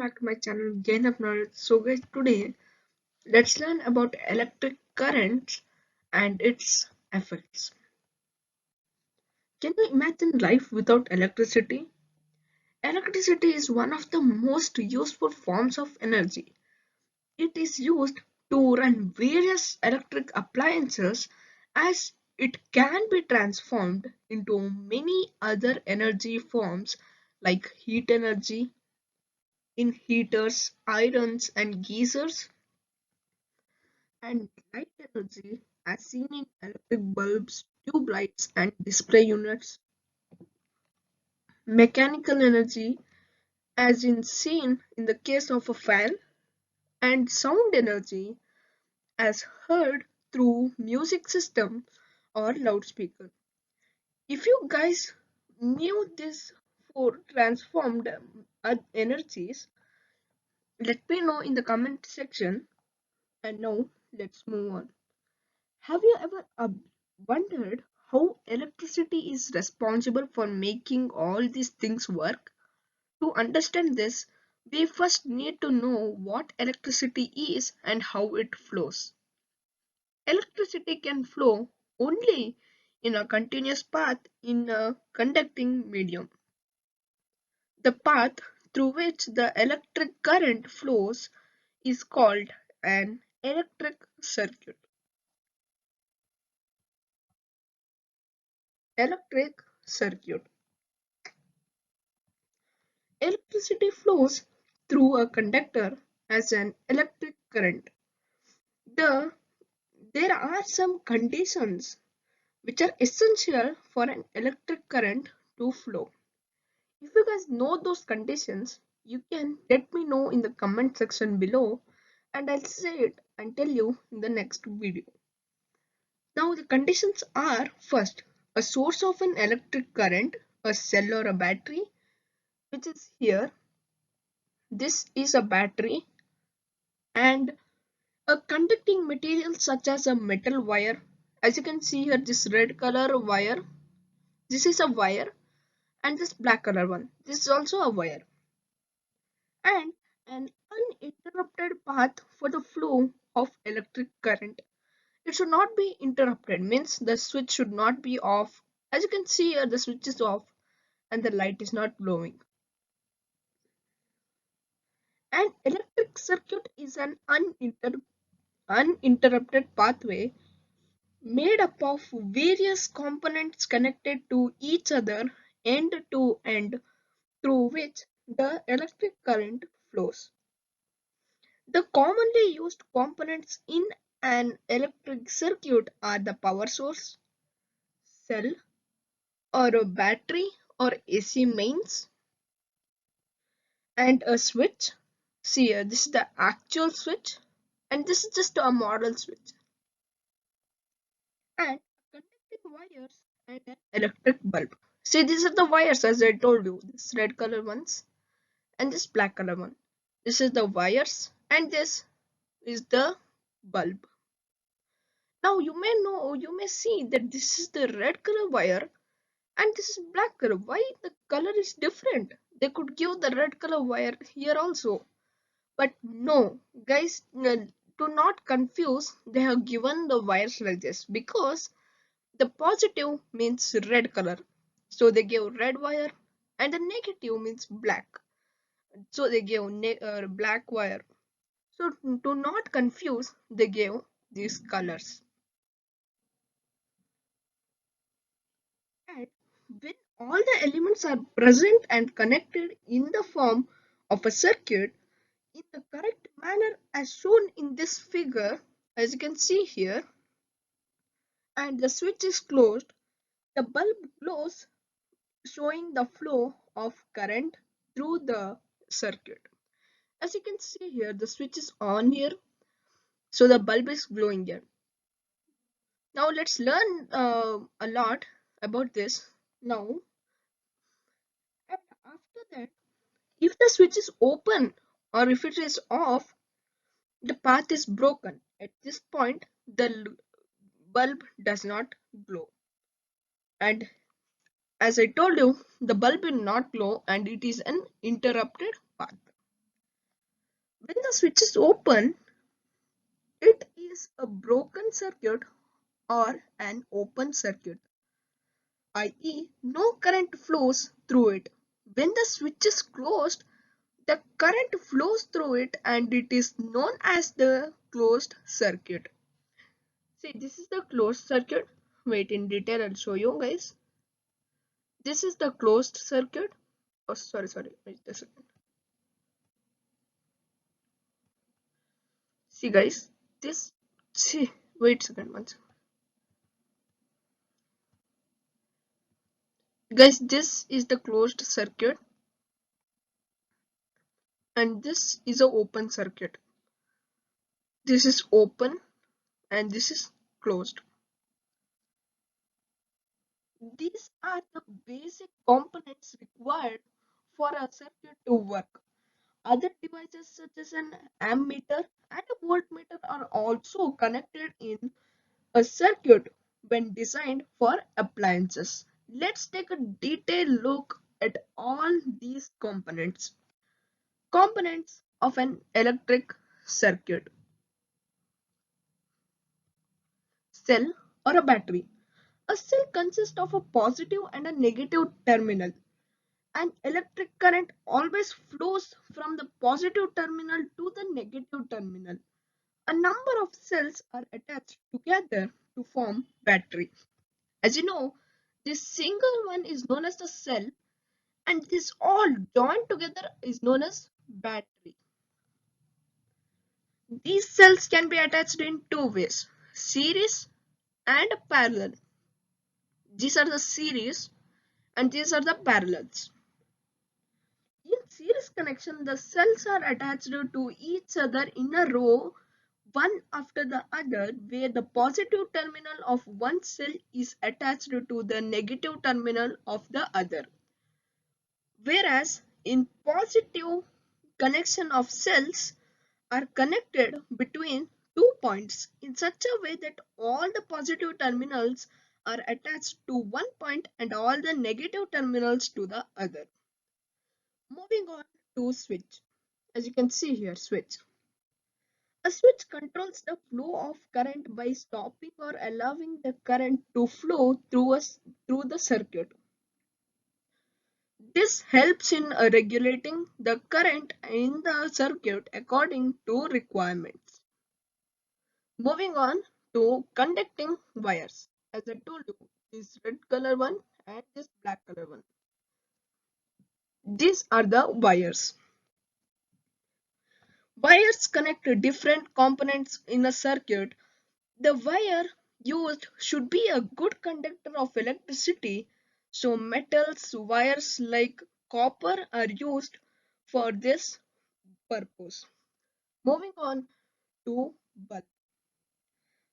back to my channel Gain of Knowledge. So guys, today let's learn about electric currents and its effects. Can you imagine life without electricity? Electricity is one of the most useful forms of energy. It is used to run various electric appliances as it can be transformed into many other energy forms like heat energy in heaters, irons and geysers, and light energy as seen in electric bulbs, tube lights and display units, mechanical energy as in seen in the case of a fan, and sound energy as heard through music system or loudspeaker. If you guys knew these four transformed energies, let me know in the comment section. And now let's move on. Have you ever wondered how electricity is responsible for making all these things work? To understand this, we first need to know what electricity is and how it flows. Electricity can flow only in a continuous path in a conducting medium. The path through which the electric current flows is called an electric circuit. Electric circuit. Electricity flows through a conductor as an electric current. The, there are some conditions which are essential for an electric current to flow. If you guys know those conditions, you can let me know in the comment section below and I'll say it and tell you in the next video. Now the conditions are: first, a source of an electric current, a cell or a battery, which is here. This is a battery, and a conducting material such as a metal wire. As you can see here, this red color wire, this is a wire, and this black color one, this is also a wire. And an uninterrupted path for the flow of electric current. It should not be interrupted, means the switch should not be off. As you can see here, the switch is off and the light is not glowing. An electric circuit is an uninterrupted pathway made up of various components connected to each other end to end, through which the electric current flows. The commonly used components in an electric circuit are the power source, cell or a battery or AC mains, and a switch. See here, this is the actual switch and this is just a model switch, and conducting wires and an electric bulb. See, these are the wires as I told you, this red color ones and this black color one. This is the wires and this is the bulb. Now you may see that this is the red color wire and this is black color. Why the color is different? They could give the red color wire here also. But no, guys, do not confuse. They have given the wires like this because the positive means red color. So they give red wire and the negative means black. So they gave black wire. So to not confuse, they gave these colors. And when all the elements are present and connected in the form of a circuit in the correct manner as shown in this figure, as you can see here, and the switch is closed, the bulb glows, showing the flow of current through the circuit. As you can see here, the switch is on here, so the bulb is glowing here. Now let's learn a lot about this now. And after that, if the switch is open or if it is off, the path is broken. At this point, the bulb does not glow. And as I told you, the bulb will not glow and it is an interrupted path. When the switch is open, it is a broken circuit or an open circuit, i.e., no current flows through it. When the switch is closed, the current flows through it and it is known as the closed circuit. See, this is the closed circuit. Wait, in detail, I'll show you guys. This is the closed circuit. Oh, sorry. Wait a second. See, guys, this. See, wait a second, one second. Guys, this is the closed circuit and this is a open circuit. This is open and this is closed. These are the basic components required for a circuit to work. Other devices such as an ammeter and a voltmeter are also connected in a circuit when designed for appliances. Let's take a detailed look at all these components. Components of an electric circuit. Cell or a battery. A cell consists of a positive and a negative terminal. An electric current always flows from the positive terminal to the negative terminal. A number of cells are attached together to form battery. As you know, this single one is known as the cell and this all joined together is known as battery. These cells can be attached in two ways, series and parallel. These are the series and these are the parallels. In series connection, the cells are attached to each other in a row, one after the other, where the positive terminal of one cell is attached to the negative terminal of the other. Whereas in positive connection of cells are connected between 2 points in such a way that all the positive terminals are attached to one point and all the negative terminals to the other. Moving on to switch. As you can see here, switch. A switch controls the flow of current by stopping or allowing the current to flow through the circuit. This helps in regulating the current in the circuit according to requirements. Moving on to conducting wires. As I told you, this red color one and this black color one. These are the wires. Wires connect different components in a circuit. The wire used should be a good conductor of electricity, so metals wires like copper are used for this purpose. Moving on to bulb.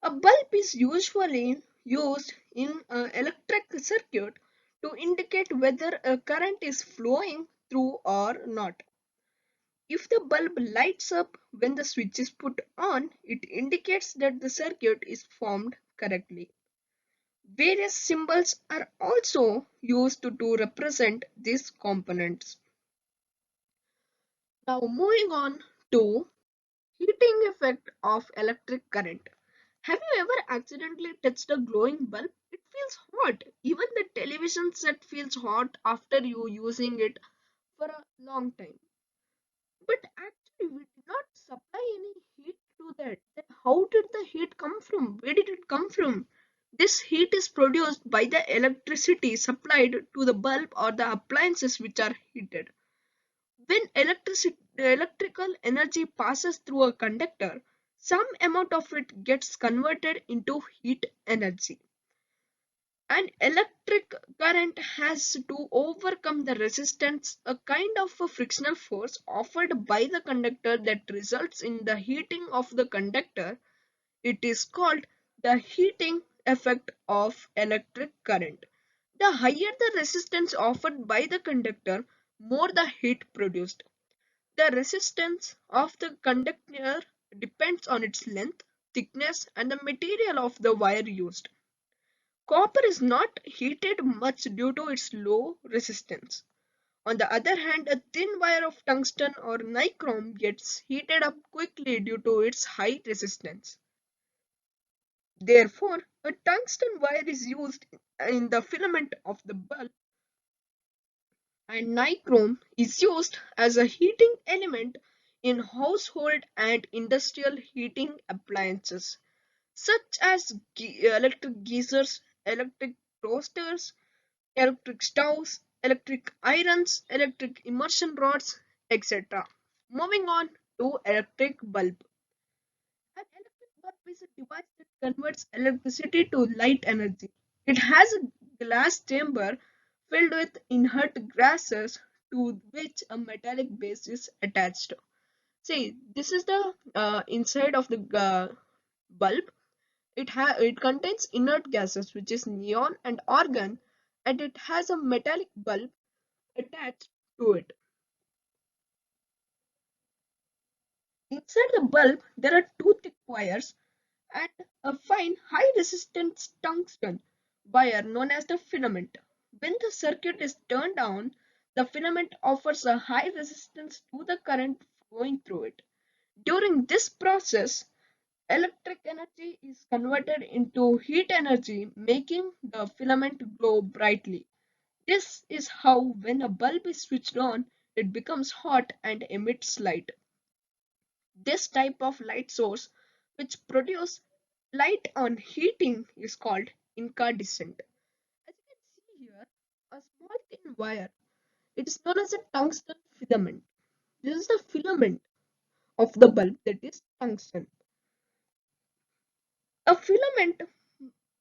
A bulb is usually used in an electric circuit to indicate whether a current is flowing through or not. If the bulb lights up when the switch is put on, it indicates that the circuit is formed correctly. Various symbols are also used to represent these components. Now moving on to heating effect of electric current. Have you ever accidentally touched a glowing bulb? It feels hot. Even the television set feels hot after you using it for a long time. But actually we did not supply any heat to that. Then how did the heat come from? Where did it come from? This heat is produced by the electricity supplied to the bulb or the appliances which are heated. When electrical energy passes through a conductor, some amount of it gets converted into heat energy. An electric current has to overcome the resistance, a kind of a frictional force offered by the conductor that results in the heating of the conductor. It is called the heating effect of electric current. The higher the resistance offered by the conductor, more the heat produced. The resistance of the conductor depends on its length, thickness, and the material of the wire used. Copper is not heated much due to its low resistance. On the other hand, a thin wire of tungsten or nichrome gets heated up quickly due to its high resistance. Therefore, a tungsten wire is used in the filament of the bulb, and nichrome is used as a heating element in household and industrial heating appliances such as electric geysers, electric toasters, electric stoves, electric irons, electric immersion rods, etc. Moving on to electric bulb. An electric bulb is a device that converts electricity to light energy. It has a glass chamber filled with inert gases to which a metallic base is attached. See, this is the inside of the bulb. It contains inert gases which is neon and argon, and it has a metallic bulb attached to it. Inside the bulb there are two thick wires and a fine high resistance tungsten wire known as the filament. When the circuit is turned on, the filament offers a high resistance to the current flowing through it. During this process, electric energy is converted into heat energy, making the filament glow brightly. This is how, when a bulb is switched on, it becomes hot and emits light. This type of light source, which produces light on heating, is called incandescent. As you can see here, a small thin wire. It is known as a tungsten filament. This is the filament of the bulb that is tungsten. A filament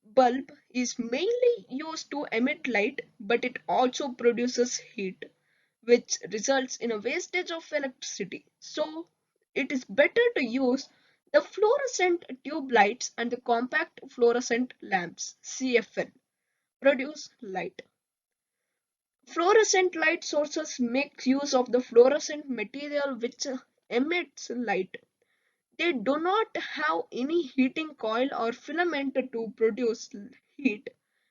bulb is mainly used to emit light, but it also produces heat, which results in a wastage of electricity. So, it is better to use the fluorescent tube lights and the compact fluorescent lamps (CFL) produce light. Fluorescent light sources make use of the fluorescent material which emits light. They do not have any heating coil or filament to produce heat,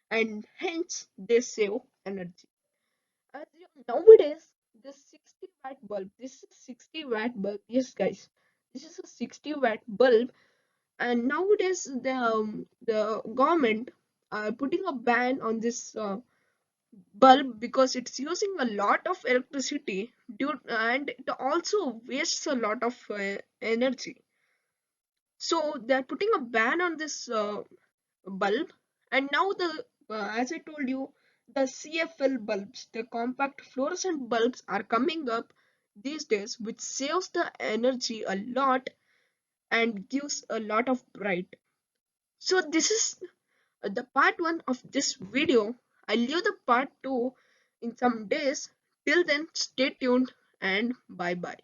and hence they save energy. Nowadays, this 60-watt bulb, this is 60-watt bulb. Yes, guys, this is a 60-watt bulb, and nowadays the government are putting a ban on this bulb because it's using a lot of electricity and it also wastes a lot of energy. So they're putting a ban on this bulb, and now as I told you, the CFL bulbs, the compact fluorescent bulbs, are coming up these days, which saves the energy a lot and gives a lot of bright. So this is the part 1 of this video. I'll leave the part 2 in some days. Till then, stay tuned and bye bye.